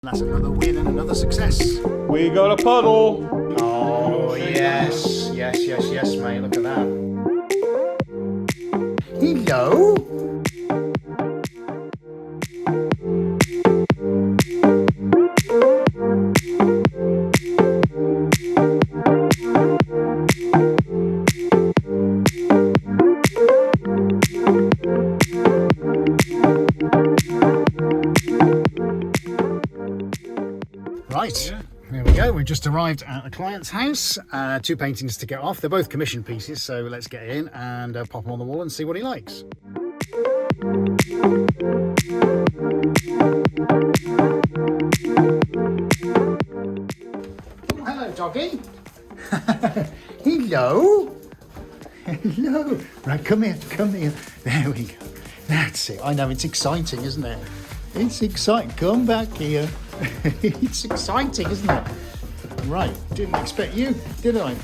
That's another win and another success. We got a puddle. Oh, yes, mate. Look at that. Hello. Right, there we go. We've just arrived at the client's house. Two paintings to get off. They're both commission pieces, so let's get in and pop them on the wall and see what he likes. Oh, hello, doggy. Hello. Hello. Right, come here, come here. There we go. That's it. I know, it's exciting, isn't it? It's exciting. Come back here. It's exciting, isn't it? Right, didn't expect you, did I?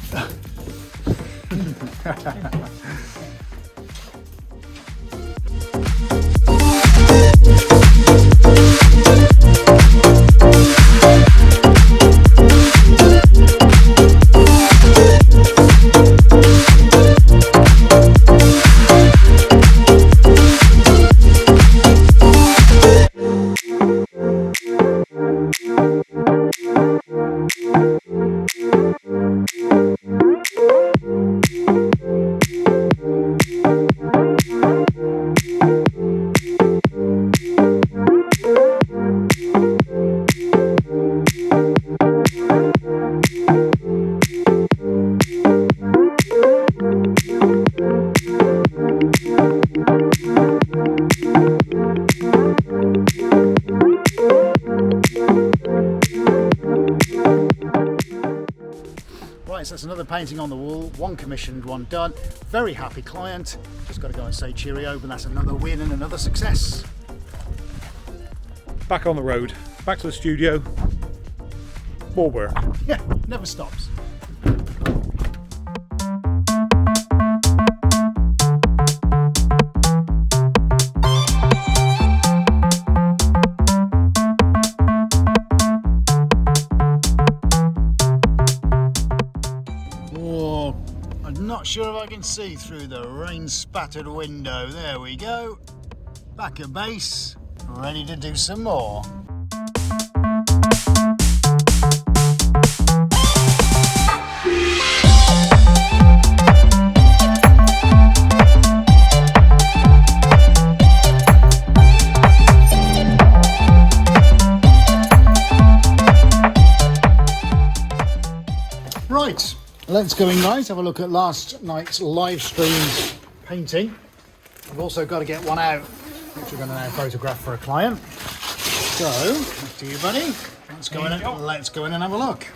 Right, so that's another painting on the wall, one commissioned, one done. Very happy client. Just got to go and say cheerio, but that's another win and another success. Back on the road, back to the studio. More work. Yeah, never stops. Not sure if I can see through the rain spattered window. There we go. Back at base, ready to do some more. Right. Let's go in, guys, have a look at last night's live stream painting. We've also got to get one out, which we're going to now photograph for a client. So, back to you, buddy. Let's go in and have a look.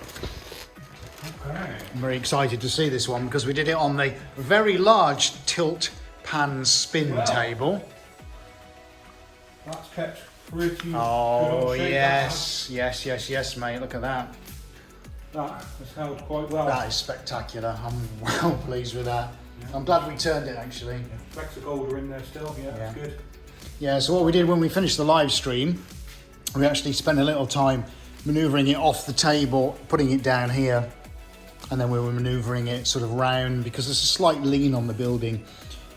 Okay. I'm very excited to see this one because we did it on the very large tilt pan spin table. That's kept pretty Oh, good shape, yes, mate. Look at that. That has held quite well. That is spectacular. I'm well pleased with that. Yeah. I'm glad we turned it, actually. Yeah. Flecks of gold are in there still. Yeah, that's good. Yeah, so what we did when we finished the live stream, we actually spent a little time manoeuvring it off the table, putting it down here, and then we were manoeuvring it sort of round because there's a slight lean on the building.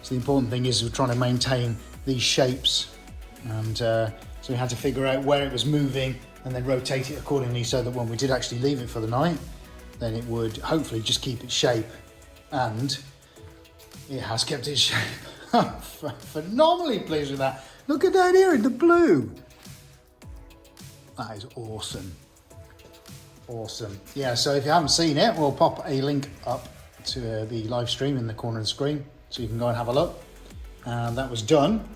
So the important thing is we're trying to maintain these shapes, and so we had to figure out where it was moving and then rotate it accordingly so that when we did actually leave it for the night, then it would hopefully just keep its shape. And it has kept its shape. Phenomenally pleased with that. Look at down here in the blue. That is awesome. Awesome. Yeah, so if you haven't seen it, we'll pop a link up to the live stream in the corner of the screen so you can go and have a look. And that was done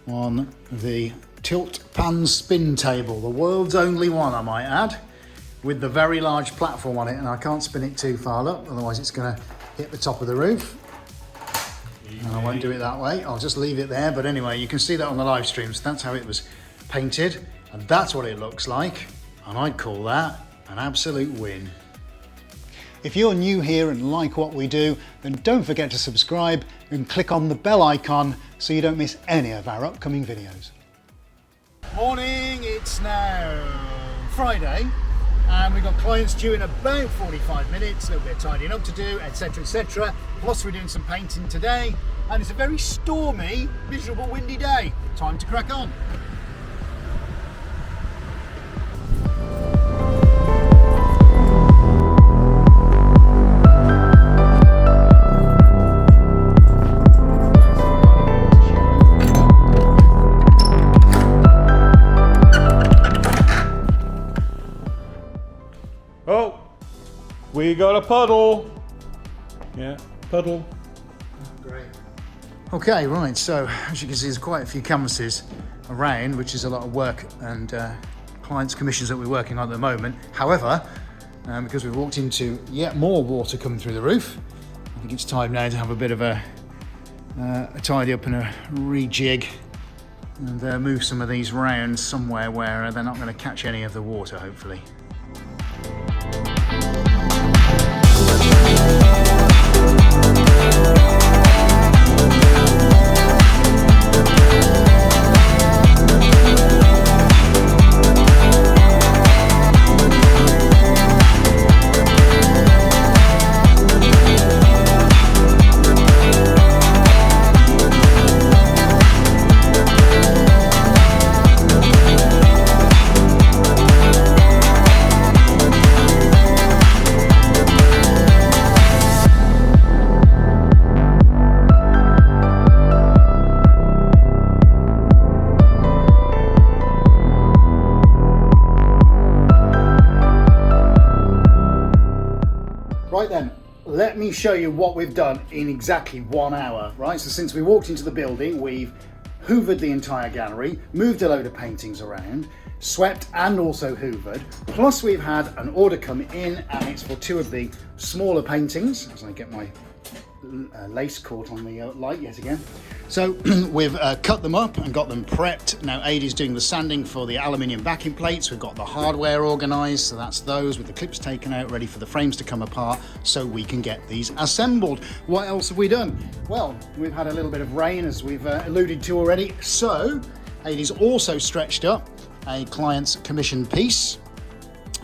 on the tilt pan spin table, the world's only one, I might add, with the very large platform on it, and I can't spin it too far up, otherwise it's going to hit the top of the roof. And I won't do it that way, I'll just leave it there. But anyway, you can see that on the live streams. That's how it was painted, and that's what it looks like, and I'd call that an absolute win. If you're new here and like what we do, then don't forget to subscribe and click on the bell icon so you don't miss any of our upcoming videos. Morning, it's now Friday, and we've got clients due in about 45 minutes, a little bit of tidying up to do, etc, etc. Plus we're doing some painting today, and it's a very stormy, miserable, windy day. Time to crack on. Oh, we got a puddle. Yeah, puddle. Great. Okay, right, so as you can see, there's quite a few canvases around, which is a lot of work and clients' commissions that we're working on at the moment. However, because we've walked into yet more water coming through the roof, I think it's time now to have a bit of a tidy up and a rejig and move some of these round somewhere where they're not going to catch any of the water, hopefully. Right then, let me show you what we've done in exactly 1 hour, right? So since we walked into the building, we've hoovered the entire gallery, moved a load of paintings around, swept and also hoovered, plus we've had an order come in, and it's for 2 of the smaller paintings, as I get my lace caught on the light yet again. So we've cut them up and got them prepped. Now Adie's doing the sanding for the aluminium backing plates. We've got the hardware organised, so that's those with the clips taken out, ready for the frames to come apart so we can get these assembled. What else have we done? Well, we've had a little bit of rain, as we've alluded to already, so Adie's also stretched up a client's commission piece.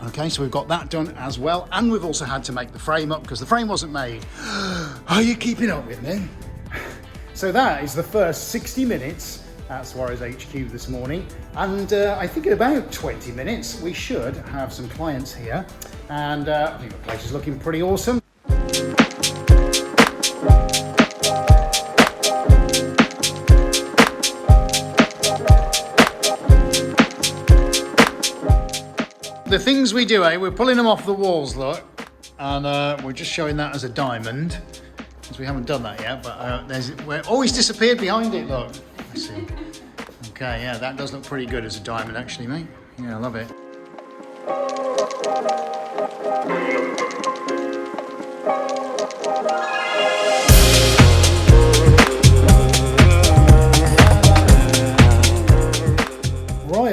Okay, so we've got that done as well, and we've also had to make the frame up because the frame wasn't made. Are you keeping up with me? So that is the first 60 minutes at Suarez HQ this morning, and I think in about 20 minutes we should have some clients here, and I think the place is looking pretty awesome. The things we do, we're pulling them off the walls, look, and we're just showing that as a diamond, because we haven't done that yet, but we're always disappeared behind it, look. Let's see. Okay, yeah, that does look pretty good as a diamond, actually, mate. Yeah, I love it.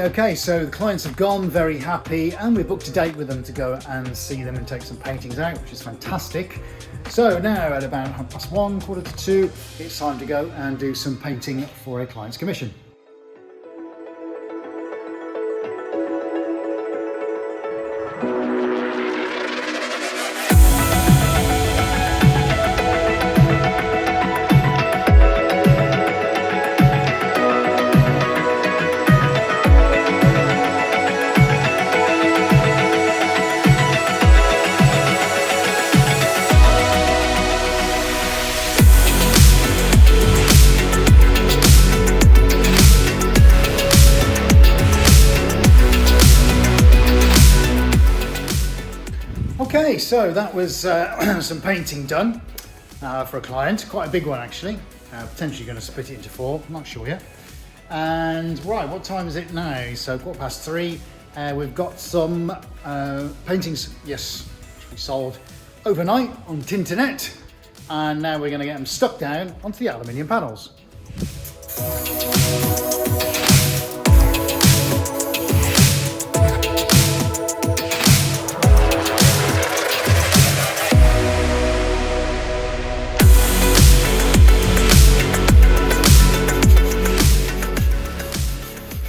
Okay, so the clients have gone, very happy, and we're booked a date with them to go and see them and take some paintings out, which is fantastic. So now at about 1:30, 1:45, it's time to go and do some painting for a client's commission. Okay, so that was some painting done for a client, quite a big one actually, potentially going to split it into 4, I'm not sure yet. And right, what time is it now? So 3:15, we've got some paintings, yes, we sold overnight on Tinternet, and now we're going to get them stuck down onto the aluminium panels.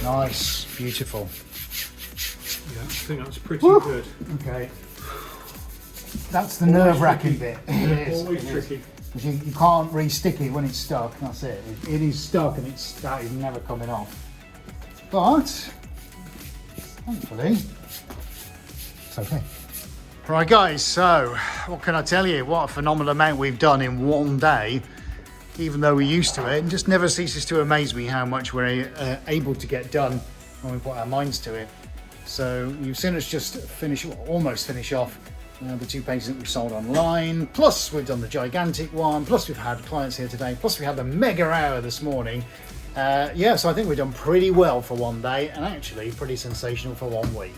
Nice, beautiful. Yeah. think that's pretty good. Okay. That's the nerve-wracking bit. It is. Always tricky. Because you can't re-stick it when it's stuck. That's it. It is stuck and that is never coming off. But thankfully, it's okay. Right, guys. So what can I tell you? What a phenomenal amount we've done in one day. Even though we're used to it, it just never ceases to amaze me how much we're able to get done when we put our minds to it. So you've seen us just almost finish off the 2 pages that we sold online, plus we've done the gigantic one, plus we've had clients here today, plus we had the mega hour this morning. So I think we've done pretty well for one day, and actually pretty sensational for 1 week.